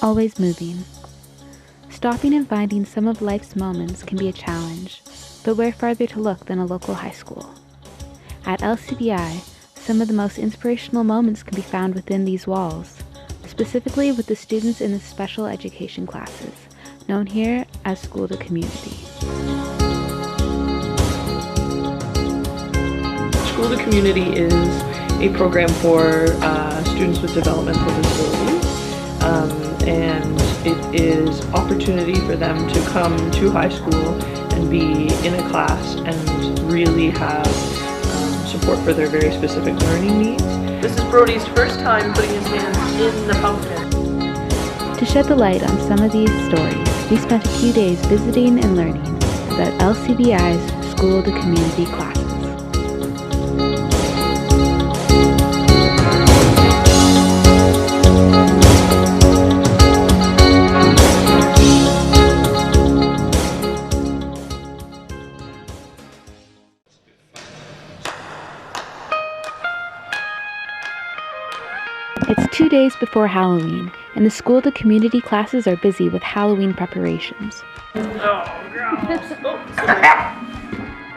always moving. Stopping and finding some of life's moments can be a challenge, but where farther to look than a local high school? At LCBI, some of the most inspirational moments can be found within these walls, specifically with the students in the special education classes, known here as School to Community. School to Community is a program for students with developmental disabilities, and it is opportunity for them to come to high school and be in a class and really have support for their very specific learning needs. This is Brody's first time putting his hands in the pumpkin. To shed the light on some of these stories, we spent a few days visiting and learning about LCBI's School to Community classes. It's 2 days before Halloween, and the School to Community classes are busy with Halloween preparations. Oh, God. Oh,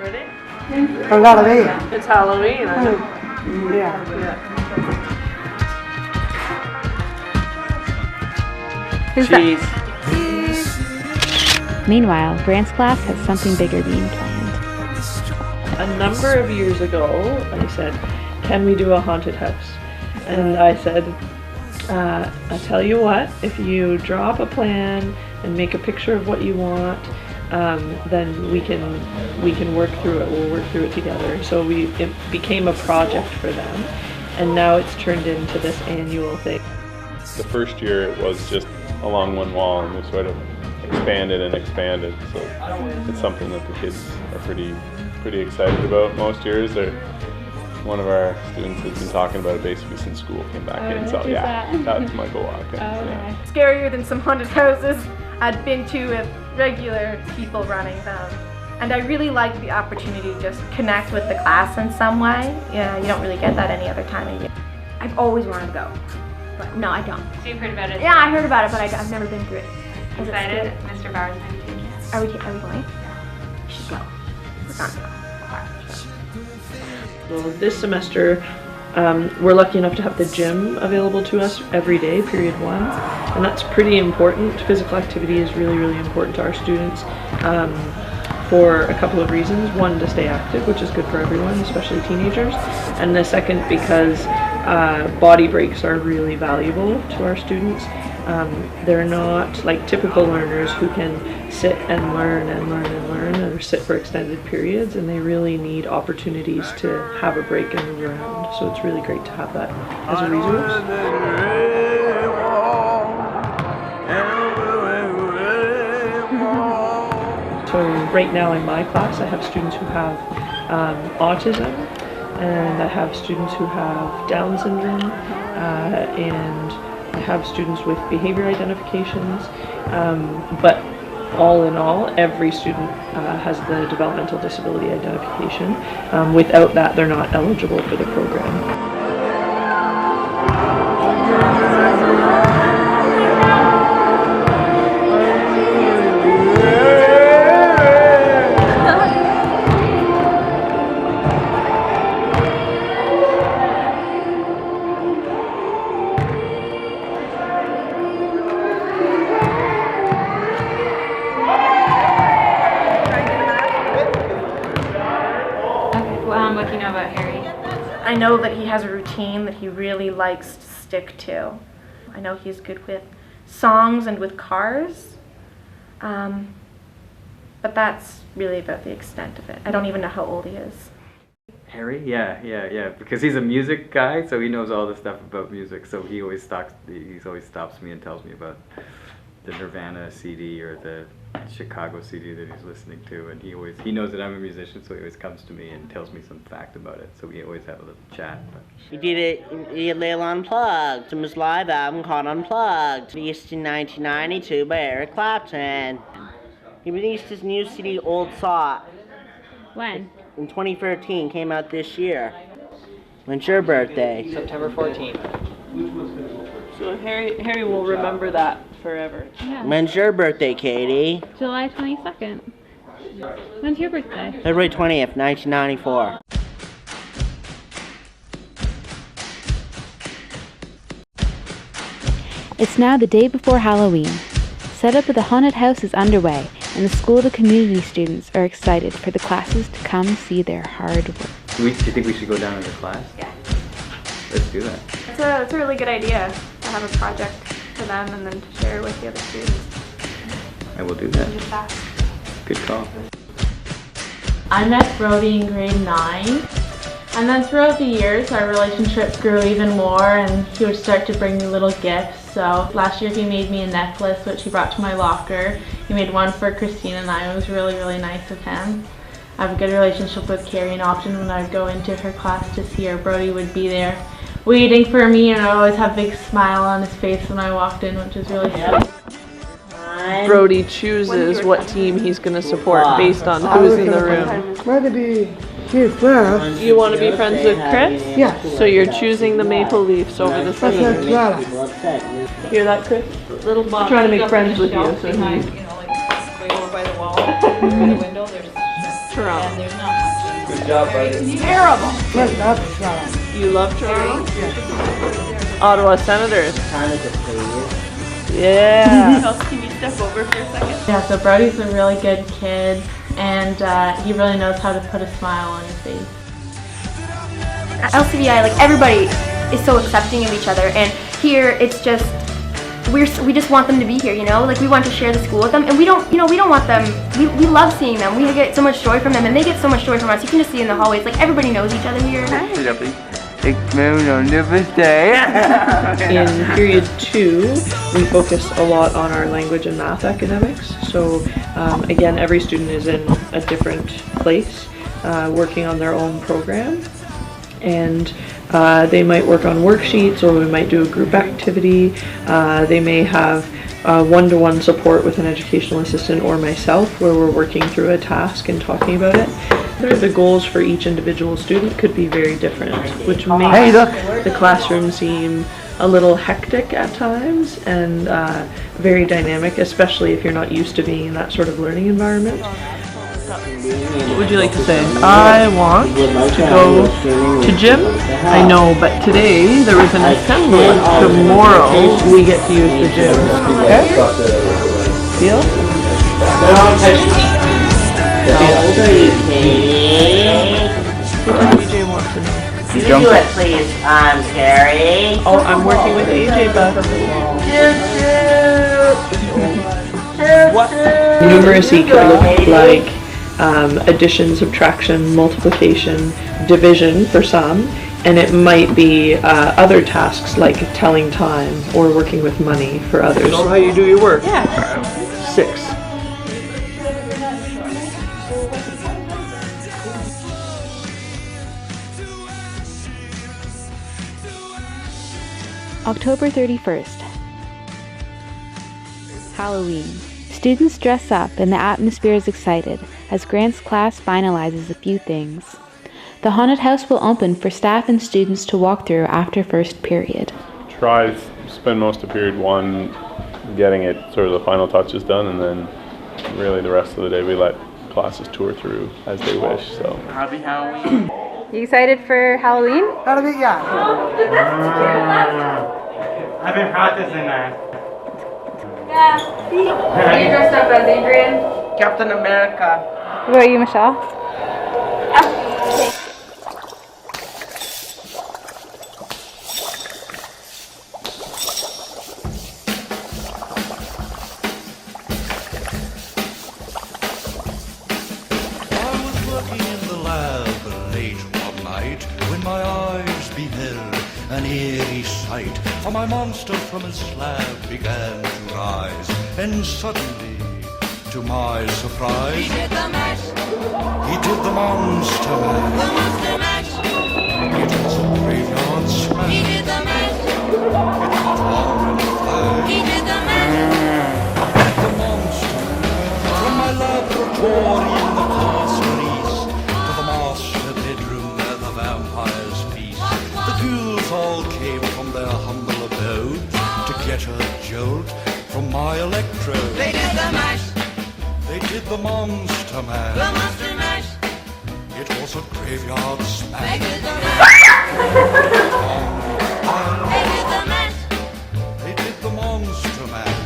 ready? Halloween. It's Halloween, I know. Yeah. Who's Jeez. that? Meanwhile, Grant's class has something bigger being planned. A number of years ago, I said, can we do a haunted house? And I said, I'll tell you what, if you draw up a plan and make a picture of what you want, then we can work through it. We'll work through it together. So it became a project for them, and now it's turned into this annual thing. The first year it was just along one wall, and we sort of expanded and expanded. So it's something that the kids are pretty excited about. Most years one of our students has been talking about it basically since school came back in. So yeah, that's Michael Watkins. Yeah. Scarier than some haunted houses I'd been to with regular people running them. And I really like the opportunity to just connect with the class in some way. Yeah, you don't really get that any other time of year. I've always wanted to go, but no, I don't. So you've heard about it? Yeah, I heard about it, but I've never been through it. Excited? Mr. Bowers and I too. Are we going? We should go. We're gonna go. So this semester, we're lucky enough to have the gym available to us every day, period one, and that's pretty important. Physical activity is really, really important to our students for a couple of reasons. One, to stay active, which is good for everyone, especially teenagers, and the second, because body breaks are really valuable to our students. They're not like typical learners who can sit and learn and learn and learn or sit for extended periods, and they really need opportunities to have a break and move around. So it's really great to have that as a resource. So right now in my class I have students who have autism, and I have students who have Down syndrome, and I have students with behavior identifications, but all in all, every student has the developmental disability identification. Without that, they're not eligible for the program. What do you know about Harry? I know that he has a routine that he really likes to stick to. I know he's good with songs and with cars, but that's really about the extent of it. I don't even know how old he is. Harry? Yeah. Because he's a music guy, so he knows all the stuff about music. So he always stops me and tells me about the Nirvana CD or the Chicago CD that he's listening to, and he knows that I'm a musician, so he always comes to me and tells me some fact about it. So we always have a little chat. He did Little Unplugged, from his live album called Unplugged, released in 1992 by Eric Clapton. He released his new CD, Old Salt. When? In 2013, came out this year. When's your birthday? September 14th. So Harry will remember that forever. Yeah. When's your birthday, Katie? July 22nd. When's your birthday? February 20th, 1994. It's now the day before Halloween. Setup of the haunted house is underway, and the School of the Community students are excited for the classes to come see their hard work. Do you think we should go down to the class? Yeah. Let's do that. It's a really good idea to have a project for them and then to share with the other students. I will do that. Just ask. Good call. I met Brody in grade 9, and then throughout the years our relationship grew even more, and he would start to bring me little gifts. So last year he made me a necklace which he brought to my locker. He made one for Christine and I. It was really, really nice of him. I have a good relationship with Carrie, and often when I would go into her class to see her, Brody would be there waiting for me, and I always have a big smile on his face when I walked in, which is really sweet. Brody chooses what team he's going to support based on who's in the room. Whether be his friends. You want to be friends with Chris? Yeah. So you're choosing the Maple Leafs over the That's a Sunny. Clara. Hear that, Chris? Little Bob trying to make friends with you, so he. Way over by the wall, by the window, there's Toronto. and there's not much. Good job, buddy. Terrible. Let's not Clara. You love Toronto? Ottawa Senators. Canada, please. Yeah. Can you step over for a second? Yeah, so Brody's a really good kid, and he really knows how to put a smile on his face. At LCBI, like, everybody is so accepting of each other, and here it's just we just want them to be here, you know? Like, we want to share the school with them, and we don't want them, we love seeing them. We get so much joy from them, and they get so much joy from us. You can just see in the hallways, like, everybody knows each other here. In period 2, we focus a lot on our language and math academics. So again, every student is in a different place, working on their own program. And they might work on worksheets, or we might do a group activity. They may have one-to-one support with an educational assistant or myself, where we're working through a task and talking about it. The goals for each individual student could be very different, which makes the classroom seem a little hectic at times and very dynamic, especially if you're not used to being in that sort of learning environment. What would you like to say? I want to go to gym. I know, but today there was an assembly. Tomorrow we get to use the gym. Okay? Deal? What does AJ want to know? You do it, please, Carrie. Oh, I'm working with AJ, but what numeracy could look like addition, subtraction, multiplication, division for some, and it might be other tasks like telling time or working with money for others. You know how you do your work? Yeah. 6. October 31st. Halloween. Students dress up and the atmosphere is excited as Grant's class finalizes a few things. The haunted house will open for staff and students to walk through after first period. Try to spend most of period 1 getting it sort of the final touches done, and then really the rest of the day we let classes tour through as they wish. So Happy Halloween. You excited for Halloween? Halloween, yeah. I've been practicing that. Are you dressed up as Adrian? Captain America. What about you, Michelle? An eerie sight, for my monster from his slab began to rise, and suddenly, to my surprise, he did the mash. He did the monster mash. It was a graveyard smash. He did the mash. It was warm and flash. He did the mash. The monster from my laboratory in the castle east to the master bedroom where the vampires feast. The ghouls all came from their humble get a jolt from my electrode. They did the mash. They did the Monster Mash. The Monster Mash. It was a graveyard smash. They did the mash. They did the mash. They did the Monster Mash.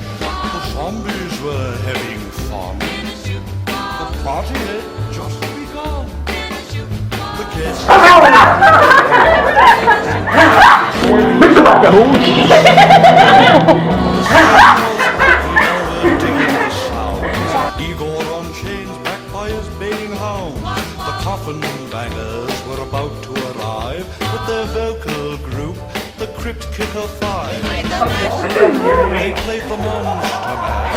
The zombies were having fun. The party had just begun. The guests. Igor on chains backed by his baying hounds. The coffin bangers were about to arrive with their vocal group, the Crypt Kicker Five. They played the Monster Mash.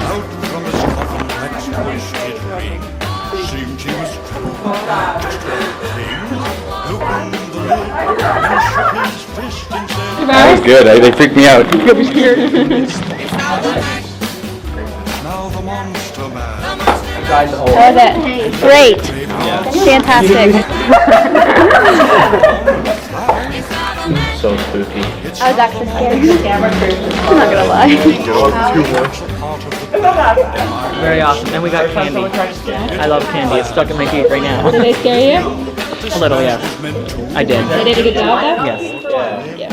Out from his coffin, Rex voice did ring. Seemed he was true, just like a king. Opened the lid and shook his fist and said, That was good. They freaked me out. Now the Monster Mash. That was it. Great. Fantastic. So spooky. I was actually scared. I'm not gonna lie. Very awesome. And we got candy. I love candy. It's stuck in my teeth right now. Did they scare you? A little, yes. I did. They did a good job though? Yes.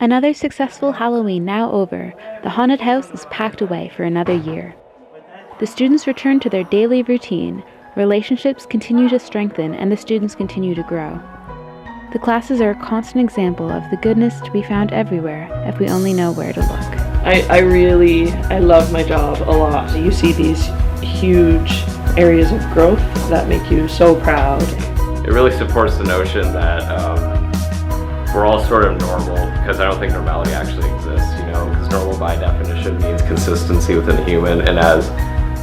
Another successful Halloween now over, the haunted house is packed away for another year. The students return to their daily routine, relationships continue to strengthen, and the students continue to grow. The classes are a constant example of the goodness to be found everywhere if we only know where to look. I love my job a lot. You see these huge areas of growth that make you so proud. It really supports the notion that we're all sort of normal, because I don't think normality actually exists, you know, because normal by definition means consistency within a human, and as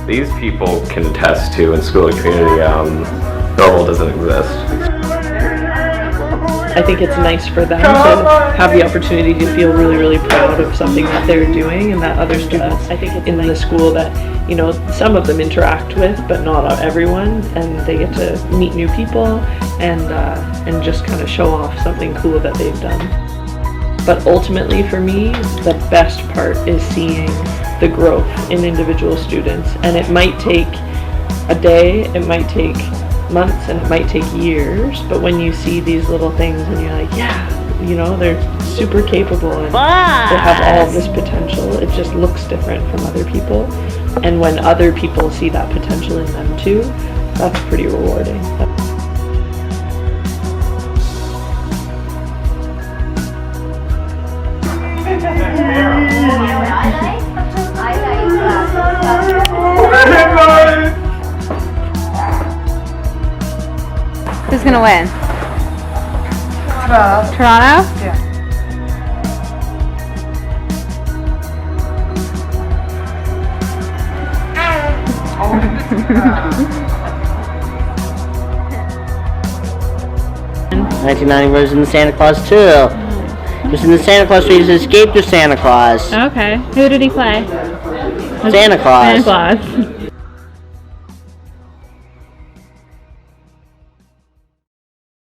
these people can attest to in school and community, normal doesn't exist. I think it's nice for them to have the opportunity to feel really, really proud of something that they're doing, and that other students, I think, in the school that, you know, some of them interact with, but not everyone, and they get to meet new people and just kind of show off something cool that they've done. But ultimately for me, the best part is seeing the growth in individual students, and it might take a day, it might take months, and it might take years, but when you see these little things and you're like, yeah, you know, they're super capable and they have all this potential, it just looks different from other people. And when other people see that potential in them too, that's pretty rewarding. Who's gonna win? Toronto? Yeah. The 1990 version of Santa Claus 2. Just in the Santa Claus 3, it escaped to Santa Claus. Okay. Who did he play? Santa Claus. Santa Claus.